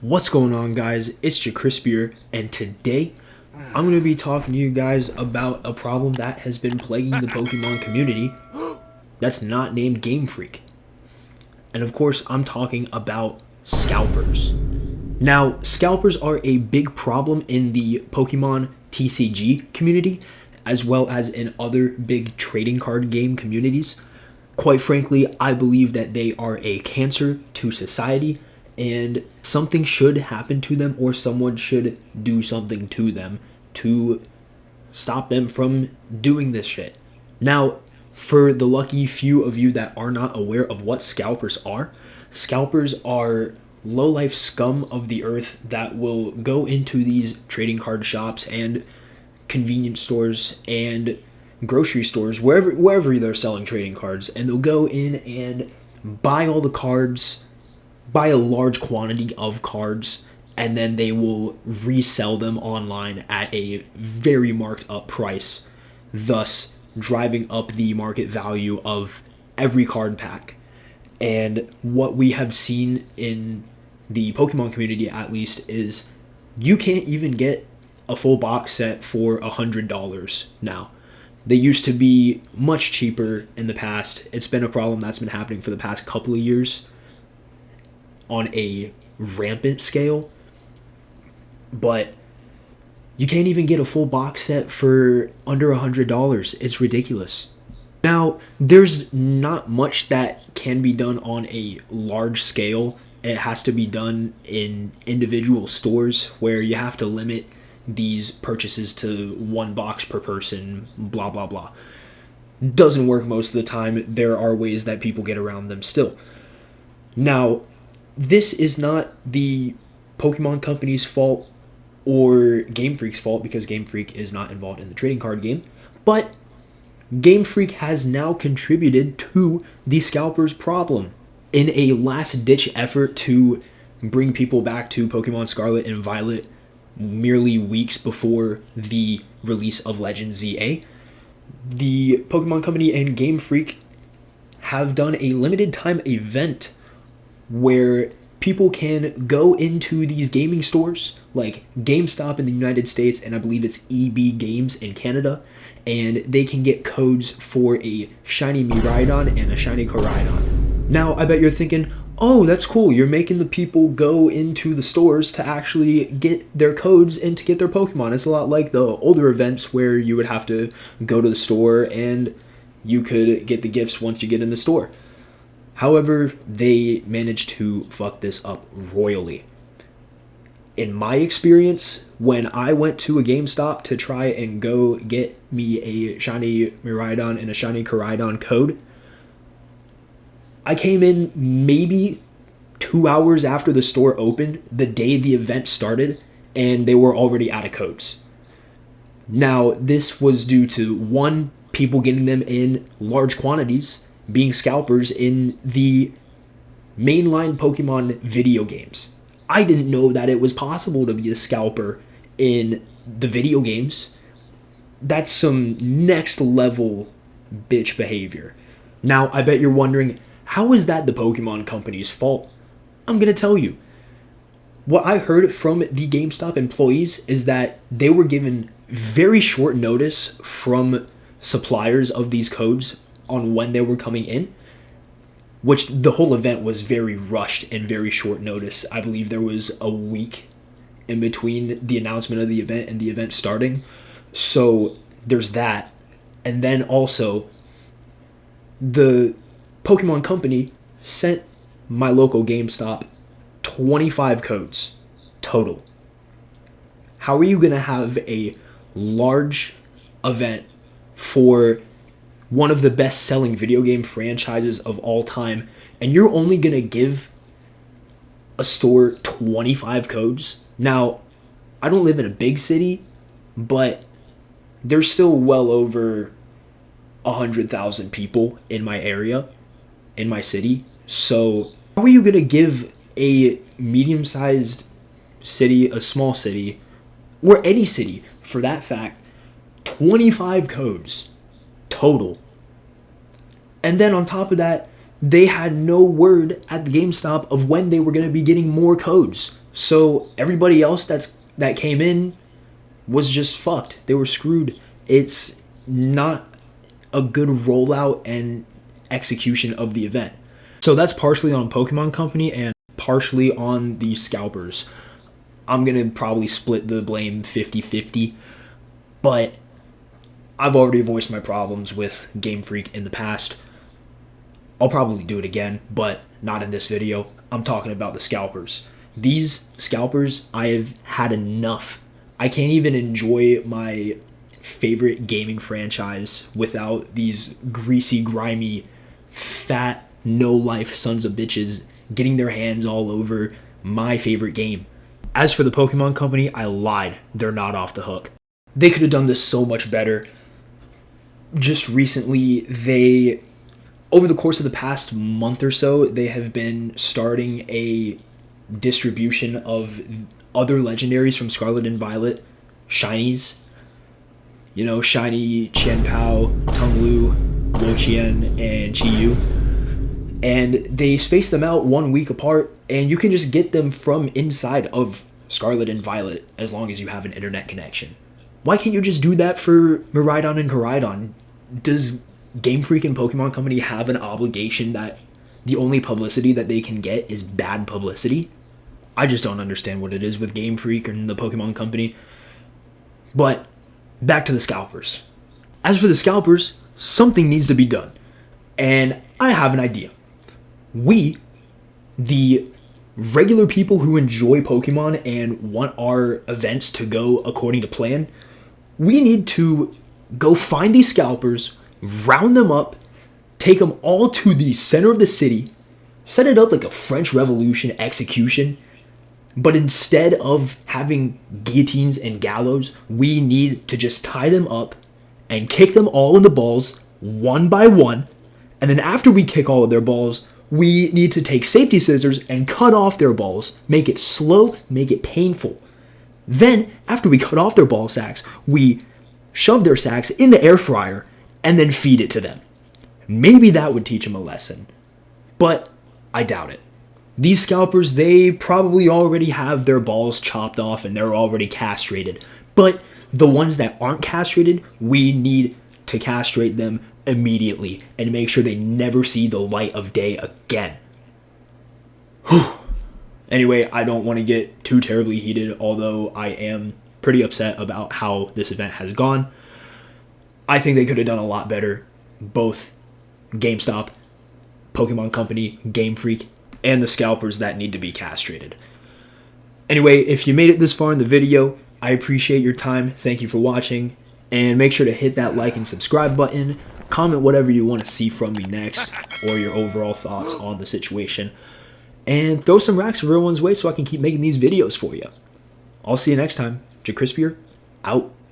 What's going on, guys? It's your Crispier, and today I'm going to be talking to you guys about a problem that has been plaguing the Pokemon community that's not named Game Freak. And of course, I'm talking about scalpers. Now, scalpers are a big problem in the Pokemon TCG community, as well as in other big trading card game communities. Quite frankly, I believe that they are a cancer to society, and something should happen to them, or someone should do something to them to stop them from doing this shit. Now, for the lucky few of you that are not aware of what scalpers are low-life scum of the earth that will go into these trading card shops and convenience stores and grocery stores, wherever they're selling trading cards, and they'll go in and buy all the cards, buy a large quantity of cards, and then they will resell them online at a very marked up price, thus driving up the market value of every card pack. And what we have seen in the Pokemon community, at least, is you can't even get a full box set for $100 now. They used to be much cheaper in the past. It's been a problem that's been happening for the past couple of years on a rampant scale, but you can't even get a full box set for under $100. It's ridiculous. Now, there's not much that can be done on a large scale. It has to be done in individual stores where you have to limit these purchases to one box per person, blah, blah, blah. Doesn't work most of the time. There are ways that people get around them still. Now, this is not the Pokemon company's fault or Game Freak's fault, because Game Freak is not involved in the trading card game, but Game Freak has now contributed to the scalpers problem. In a last-ditch effort to bring people back to Pokemon Scarlet and Violet merely weeks before the release of Legend ZA, the Pokemon Company and Game Freak have done a limited time event where people can go into these gaming stores like GameStop in the United States, and I believe it's EB Games in Canada, and they can get codes for a shiny Miraidon and a shiny Koraidon. Now, I bet you're thinking, oh, that's cool, you're making the people go into the stores to actually get their codes and to get their Pokemon. It's a lot like the older events where you would have to go to the store and you could get the gifts once you get in the store. However, they managed to fuck this up royally. In my experience, when I went to a GameStop to try and go get me a shiny Miraidon and a shiny Koraidon code, I came in maybe 2 hours after the store opened, the day the event started, and they were already out of codes. Now, this was due to, one, people getting them in large quantities, being scalpers in the mainline Pokemon video games. I didn't know that it was possible to be a scalper in the video games. That's some next level bitch behavior. Now, I bet you're wondering, how is that the Pokemon Company's fault? I'm going to tell you. What I heard from the GameStop employees is that they were given very short notice from suppliers of these codes on when they were coming in, which the whole event was very rushed and very short notice. I believe there was a week in between the announcement of the event and the event starting. So there's that. And then also, the Pokemon Company sent my local GameStop 25 codes total. How are you going to have a large event for one of the best-selling video game franchises of all time, and you're only going to give a store 25 codes? Now, I don't live in a big city, but there's still well over 100,000 people in my area, in my city. So how are you going to give a medium-sized city, a small city, or any city for that fact, 25 codes total? And then on top of that, they had no word at the GameStop of when they were going to be getting more codes. So everybody else that came in was just fucked. They were screwed. It's not a good rollout and execution of the event. So that's partially on Pokemon Company and partially on the Scalpers. I'm going to probably split the blame 50-50, but I've already voiced my problems with Game Freak in the past. I'll probably do it again, but not in this video. I'm talking about the Scalpers. These Scalpers, I have had enough. I can't even enjoy my favorite gaming franchise without these greasy, grimy, fat, no-life sons of bitches getting their hands all over my favorite game. As for the Pokemon Company, I lied. They're not off the hook. They could have done this so much better. Just recently, over the course of the past month or so, they have been starting a distribution of other legendaries from Scarlet and Violet, shinies. You know, shiny Chien-Pao, Ting-Lu, Wo-Chien, and Chi-Yu. And they space them out 1 week apart, and you can just get them from inside of Scarlet and Violet as long as you have an internet connection. Why can't you just do that for Miraidon and Koraidon? Does Game Freak and Pokemon Company have an obligation that the only publicity that they can get is bad publicity? I just don't understand what it is with Game Freak and the Pokemon Company. But back to the Scalpers. As for the Scalpers, something needs to be done. And I have an idea. We, the regular people who enjoy Pokemon and want our events to go according to plan, we need to go find these Scalpers, round them up, take them all to the center of the city, set it up like a French Revolution execution, but instead of having guillotines and gallows, we need to just tie them up and kick them all in the balls one by one, and then after we kick all of their balls, we need to take safety scissors and cut off their balls, make it slow, make it painful. Then, after we cut off their ball sacks, we shove their sacks in the air fryer and then feed it to them. Maybe that would teach them a lesson, but I doubt it. These Scalpers, they probably already have their balls chopped off and they're already castrated, but the ones that aren't castrated, we need to castrate them immediately and make sure they never see the light of day again. Whew. Anyway, I don't want to get too terribly heated, although I am pretty upset about how this event has gone. I think they could have done a lot better. Both GameStop, Pokemon Company, Game Freak, and the Scalpers that need to be castrated. Anyway, if you made it this far in the video, I appreciate your time. Thank you for watching. And make sure to hit that like and subscribe button. Comment whatever you want to see from me next, or your overall thoughts on the situation. And throw some racks everyone's way so I can keep making these videos for you. I'll see you next time. Crispier, out.